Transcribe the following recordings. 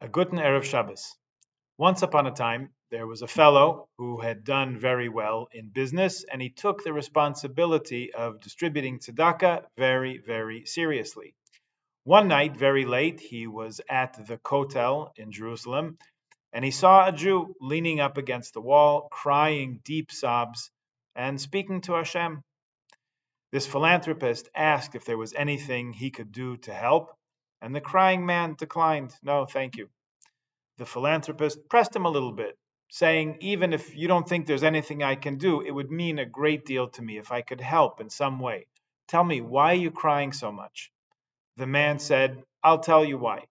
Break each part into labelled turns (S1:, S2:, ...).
S1: A guten Erev Shabbos. Once upon a time, there was a fellow who had done very well in business, and he took the responsibility of distributing tzedakah very, very seriously. One night, very late, he was at the Kotel in Jerusalem, and he saw a Jew leaning up against the wall, crying deep sobs, and speaking to Hashem. This philanthropist asked if there was anything he could do to help, and the crying man declined. No, thank you. The philanthropist pressed him a little bit, saying, even if you don't think there's anything I can do, it would mean a great deal to me if I could help in some way. Tell me, why are you crying so much? The man said, I'll tell you why.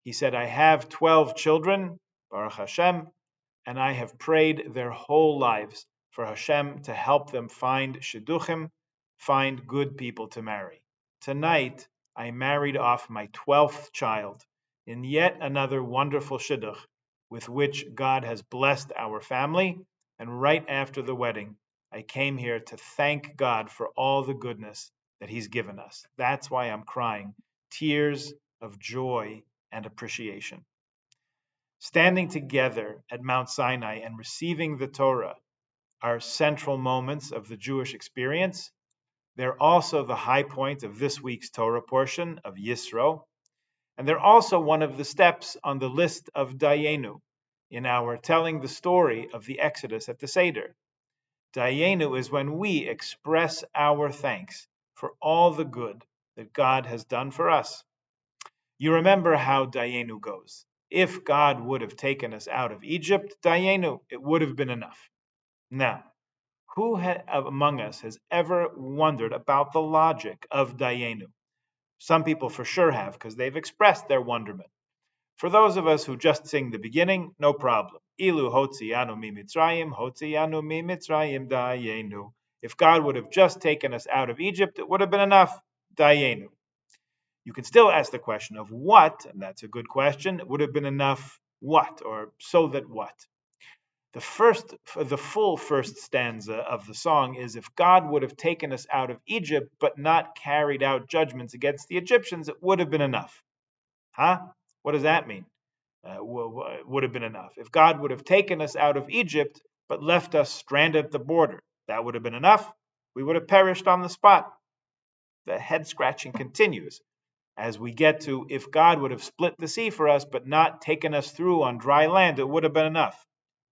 S1: He said, I have 12 children, Baruch Hashem, and I have prayed their whole lives for Hashem to help them find shidduchim, find good people to marry. Tonight, I married off my 12th child in yet another wonderful shidduch with which God has blessed our family, and right after the wedding, I came here to thank God for all the goodness that He's given us. That's why I'm crying, tears of joy and appreciation. Standing together at Mount Sinai and receiving the Torah are central moments of the Jewish experience. They're also the high point of this week's Torah portion of Yisro, and they're also one of the steps on the list of Dayenu in our telling the story of the Exodus at the Seder. Dayenu is when we express our thanks for all the good that God has done for us. You remember how Dayenu goes. If God would have taken us out of Egypt, Dayenu, it would have been enough. Now, who among us has ever wondered about the logic of Dayenu? Some people for sure have, because they've expressed their wonderment. For those of us who just sing the beginning, no problem. Ilu hotziyanu mi Mitzrayim, hotziyanu mi Mitzrayim Dayenu. If God would have just taken us out of Egypt, it would have been enough. Dayenu. You can still ask the question of what, and that's a good question. It would have been enough what, or so that what? The full first stanza of the song is, if God would have taken us out of Egypt but not carried out judgments against the Egyptians, it would have been enough. Huh? What does that mean? Would have been enough. If God would have taken us out of Egypt but left us stranded at the border, that would have been enough. We would have perished on the spot. The head scratching continues as we get to, if God would have split the sea for us but not taken us through on dry land, it would have been enough.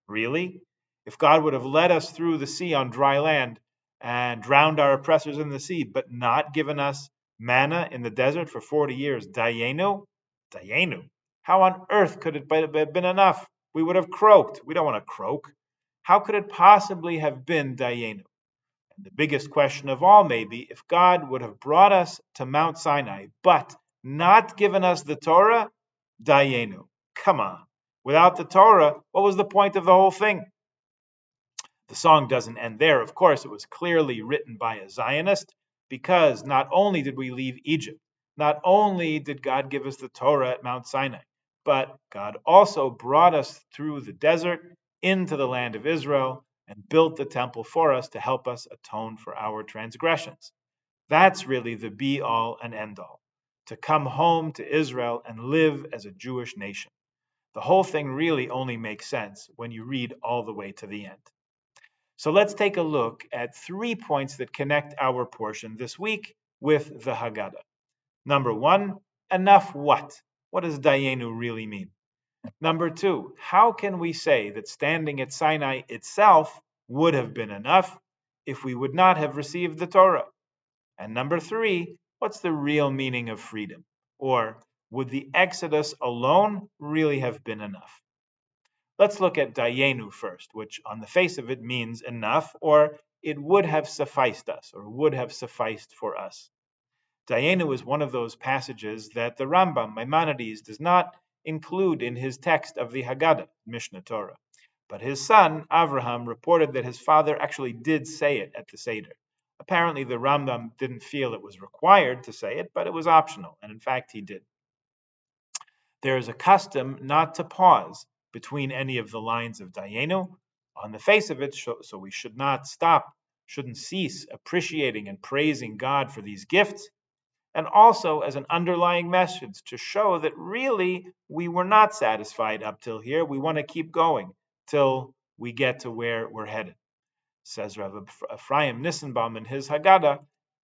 S1: Really? If God would have led us through the sea on dry land and drowned our oppressors in the sea, but not given us manna in the desert for 40 years, Dayenu? Dayenu. How on earth could it have been enough? We would have croaked. We don't want to croak. How could it possibly have been Dayenu? And the biggest question of all may be, if God would have brought us to Mount Sinai, but not given us the Torah, Dayenu. Come on. Without the Torah, what was the point of the whole thing? The song doesn't end there. Of course, it was clearly written by a Zionist, because not only did we leave Egypt, not only did God give us the Torah at Mount Sinai, but God also brought us through the desert into the land of Israel and built the temple for us to help us atone for our transgressions. That's really the be-all and end-all, to come home to Israel and live as a Jewish nation. The whole thing really only makes sense when you read all the way to the end. So let's take a look at 3 points that connect our portion this week with the Haggadah. Number 1, enough what? What does Dayenu really mean? Number 2, how can we say that standing at Sinai itself would have been enough if we would not have received the Torah? And number 3, what's the real meaning of freedom? Or would the Exodus alone really have been enough? Let's look at Dayenu first, which on the face of it means enough, or it would have sufficed us, or would have sufficed for us. Dayenu is one of those passages that the Rambam, Maimonides, does not include in his text of the Haggadah, Mishnah Torah. But his son, Avraham, reported that his father actually did say it at the Seder. Apparently, the Rambam didn't feel it was required to say it, but it was optional, and in fact, he did. There is a custom not to pause between any of the lines of Dayenu on the face of it, so we shouldn't cease appreciating and praising God for these gifts. and also as an underlying message to show that really we were not satisfied up till here. We want to keep going till we get to where we're headed. Says Rav Ephraim Nissenbaum in his Haggadah,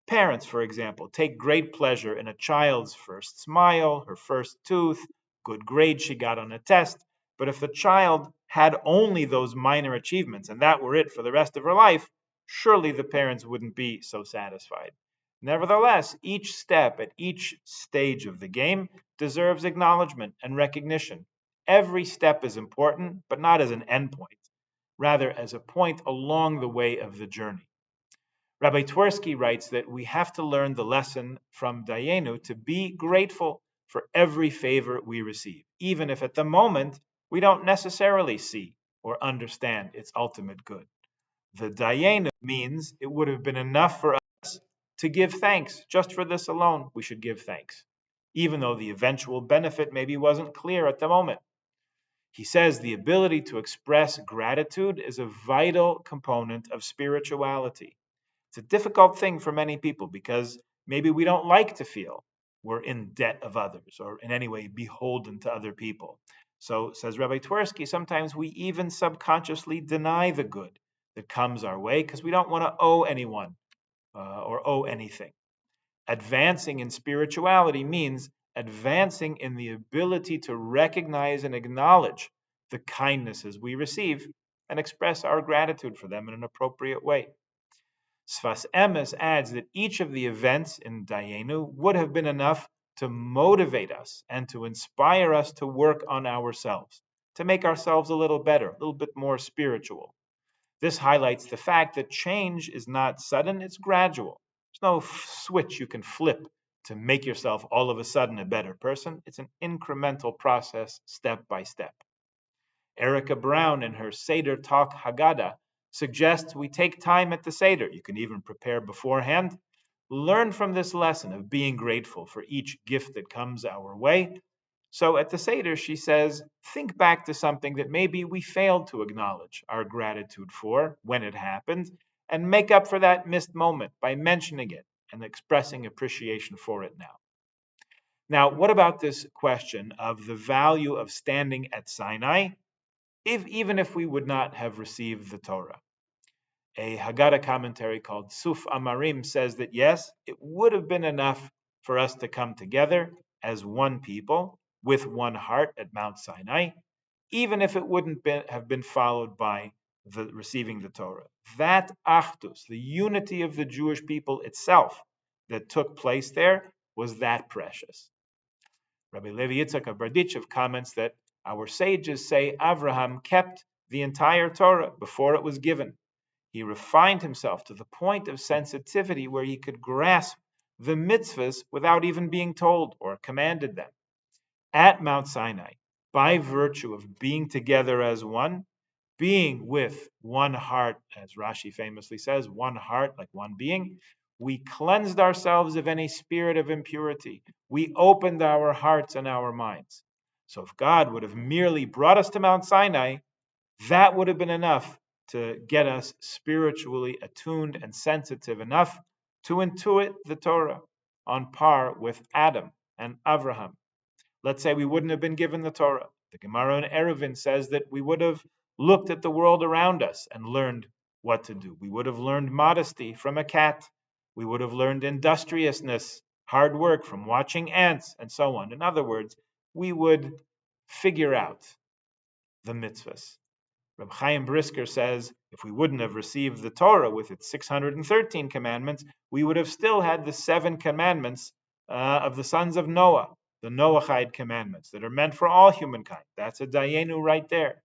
S1: parents, for example, take great pleasure in a child's first smile, her first tooth, good grade she got on a test. But if the child had only those minor achievements and that were it for the rest of her life, surely the parents wouldn't be so satisfied. Nevertheless, each step at each stage of the game deserves acknowledgement and recognition. Every step is important, but not as an endpoint, rather as a point along the way of the journey. Rabbi Twersky writes that we have to learn the lesson from Dayenu to be grateful for every favor we receive, even if at the moment we don't necessarily see or understand its ultimate good. The Dayenu means it would have been enough for us to give thanks. Just for this alone, we should give thanks, even though the eventual benefit maybe wasn't clear at the moment. He says the ability to express gratitude is a vital component of spirituality. It's a difficult thing for many people because maybe we don't like to feel we're in debt of others or in any way beholden to other people. So, says Rabbi Twersky, sometimes we even subconsciously deny the good that comes our way because we don't want to owe anyone or owe anything. Advancing in spirituality means advancing in the ability to recognize and acknowledge the kindnesses we receive and express our gratitude for them in an appropriate way. Sfas Emes adds that each of the events in Dayenu would have been enough to motivate us and to inspire us to work on ourselves, to make ourselves a little better, a little bit more spiritual. This highlights the fact that change is not sudden, it's gradual. There's no switch you can flip to make yourself all of a sudden a better person. It's an incremental process, step by step. Erica Brown, in her Seder Talk Haggadah, suggests we take time at the Seder. You can even prepare beforehand. Learn from this lesson of being grateful for each gift that comes our way. So at the Seder, she says, think back to something that maybe we failed to acknowledge our gratitude for when it happened, and make up for that missed moment by mentioning it and expressing appreciation for it now. Now, what about this question of the value of standing at Sinai, even if we would not have received the Torah? A Haggadah commentary called Suf Amarim says that yes, it would have been enough for us to come together as one people with one heart at Mount Sinai, even if it wouldn't have been followed by receiving the Torah. That achdus, the unity of the Jewish people itself that took place there, was that precious. Rabbi Levi Yitzchak of Berditchev comments that our sages say Avraham kept the entire Torah before it was given. He refined himself to the point of sensitivity where he could grasp the mitzvahs without even being told or commanded them. At Mount Sinai, by virtue of being together as one, being with one heart, as Rashi famously says, one heart like one being, we cleansed ourselves of any spirit of impurity. We opened our hearts and our minds. So if God would have merely brought us to Mount Sinai, that would have been enough to get us spiritually attuned and sensitive enough to intuit the Torah on par with Adam and Avraham. Let's say we wouldn't have been given the Torah. The Gemara in Eruvin says that we would have looked at the world around us and learned what to do. We would have learned modesty from a cat. We would have learned industriousness, hard work from watching ants, and so on. In other words, we would figure out the mitzvahs. Reb Chaim Brisker says, if we wouldn't have received the Torah with its 613 commandments, we would have still had the 7 commandments of the sons of Noah, the Noahide commandments that are meant for all humankind. That's a Dayenu right there.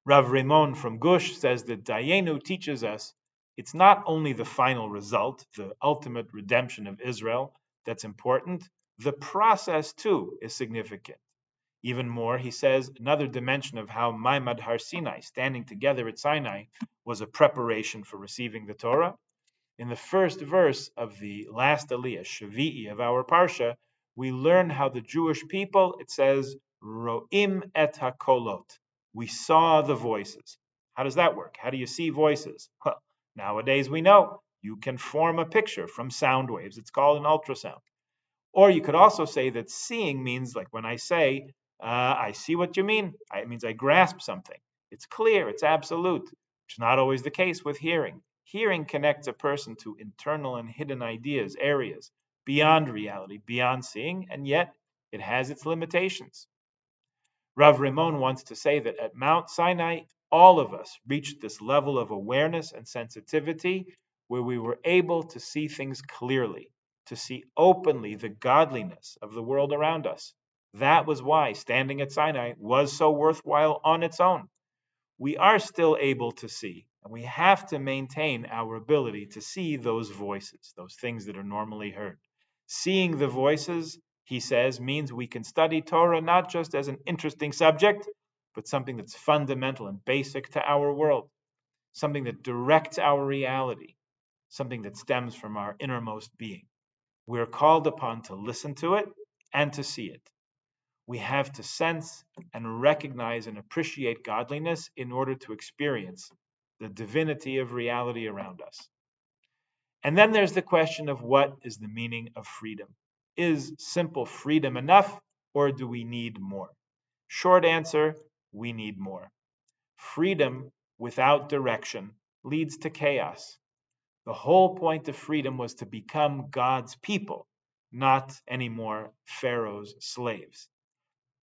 S1: Rav Ramon from Gush says that Dayenu teaches us it's not only the final result, the ultimate redemption of Israel, that's important. The process, too, is significant. Even more, he says, another dimension of how Maimad Har Sinai, standing together at Sinai, was a preparation for receiving the Torah. In the first verse of the last Aliyah, Shavi'i of our Parsha, we learn how the Jewish people, it says, Ro'im et hakolot. We saw the voices. How does that work? How do you see voices? Well, nowadays we know You can form a picture from sound waves. It's called an ultrasound. Or you could also say that seeing means, like when I say, I see what you mean, it means I grasp something. It's clear, it's absolute, which is not always the case with hearing. Hearing connects a person to internal and hidden ideas, areas, beyond reality, beyond seeing, and yet it has its limitations. Rav Rimon wants to say that at Mount Sinai, all of us reached this level of awareness and sensitivity where we were able to see things clearly, to see openly the godliness of the world around us. That was why standing at Sinai was so worthwhile on its own. We are still able to see, and we have to maintain our ability to see those voices, those things that are normally heard. Seeing the voices, he says, means we can study Torah not just as an interesting subject, but something that's fundamental and basic to our world, something that directs our reality, something that stems from our innermost being. We're called upon to listen to it and to see it. We have to sense and recognize and appreciate godliness in order to experience the divinity of reality around us. And then there's the question of what is the meaning of freedom? Is simple freedom enough, or do we need more? Short answer, we need more. Freedom without direction leads to chaos. The whole point of freedom was to become God's people, not anymore Pharaoh's slaves.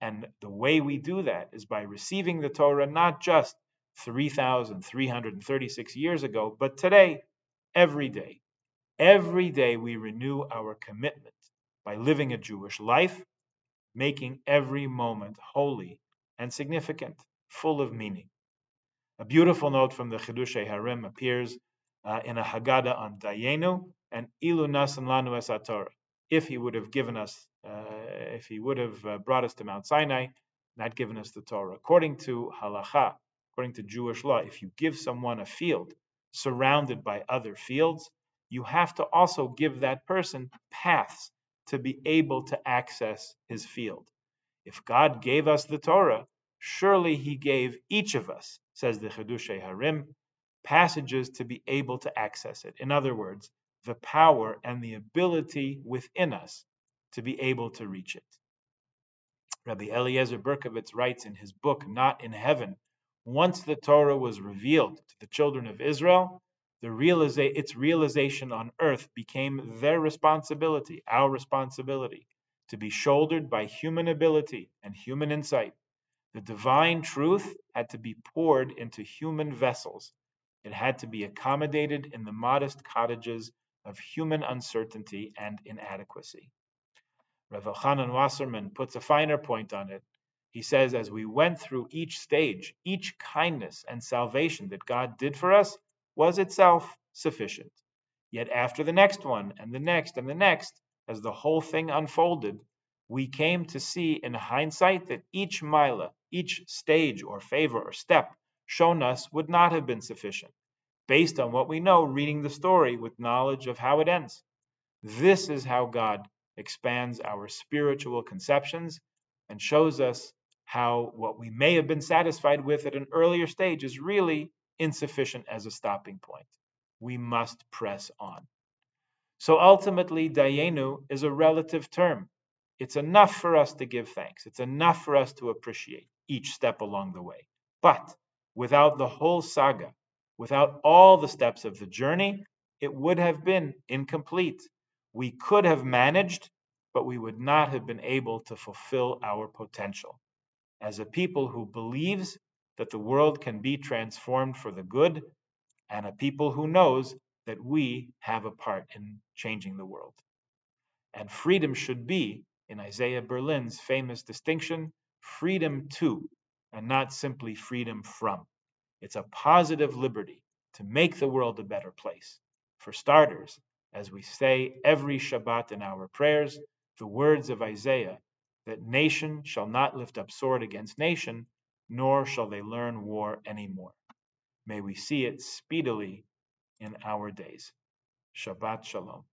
S1: And the way we do that is by receiving the Torah not just 3,336 years ago, but today, every day. Every day we renew our commitment by living a Jewish life, making every moment holy and significant, full of meaning. A beautiful note from the Chidushei Harim appears in a Haggadah on Dayenu and Ilu Nasan Lanu Es HaTorah. If he would have given us, if he would have brought us to Mount Sinai, not given us the Torah. According to halacha, according to Jewish law, if you give someone a field surrounded by other fields, you have to also give that person paths to be able to access his field. If God gave us the Torah, surely he gave each of us, says the Chidushei Harim, passages to be able to access it. In other words, the power and the ability within us to be able to reach it. Rabbi Eliezer Berkovitz writes in his book, Not in Heaven, once the Torah was revealed to the children of Israel, its realization on earth became their responsibility, our responsibility, to be shouldered by human ability and human insight. The divine truth had to be poured into human vessels. It had to be accommodated in the modest cottages of human uncertainty and inadequacy. Rav Elchanan Wasserman puts a finer point on it. He says, as we went through each stage, each kindness and salvation that God did for us was itself sufficient. Yet after the next one, and the next, and the next, as the whole thing unfolded, we came to see in hindsight that each mila, each stage or favor or step shown us would not have been sufficient, based on what we know reading the story with knowledge of how it ends. This is how God expands our spiritual conceptions and shows us how what we may have been satisfied with at an earlier stage is really insufficient as a stopping point. We must press on. So ultimately, Dayenu is a relative term. It's enough for us to give thanks. It's enough for us to appreciate each step along the way. But without the whole saga, without all the steps of the journey, it would have been incomplete. We could have managed, but we would not have been able to fulfill our potential. As a people who believes that the world can be transformed for the good, and a people who knows that we have a part in changing the world. And freedom should be, in Isaiah Berlin's famous distinction, freedom to, and not simply freedom from. It's a positive liberty to make the world a better place. For starters, as we say every Shabbat in our prayers, the words of Isaiah, that nation shall not lift up sword against nation, nor shall they learn war anymore. May we see it speedily in our days. Shabbat Shalom.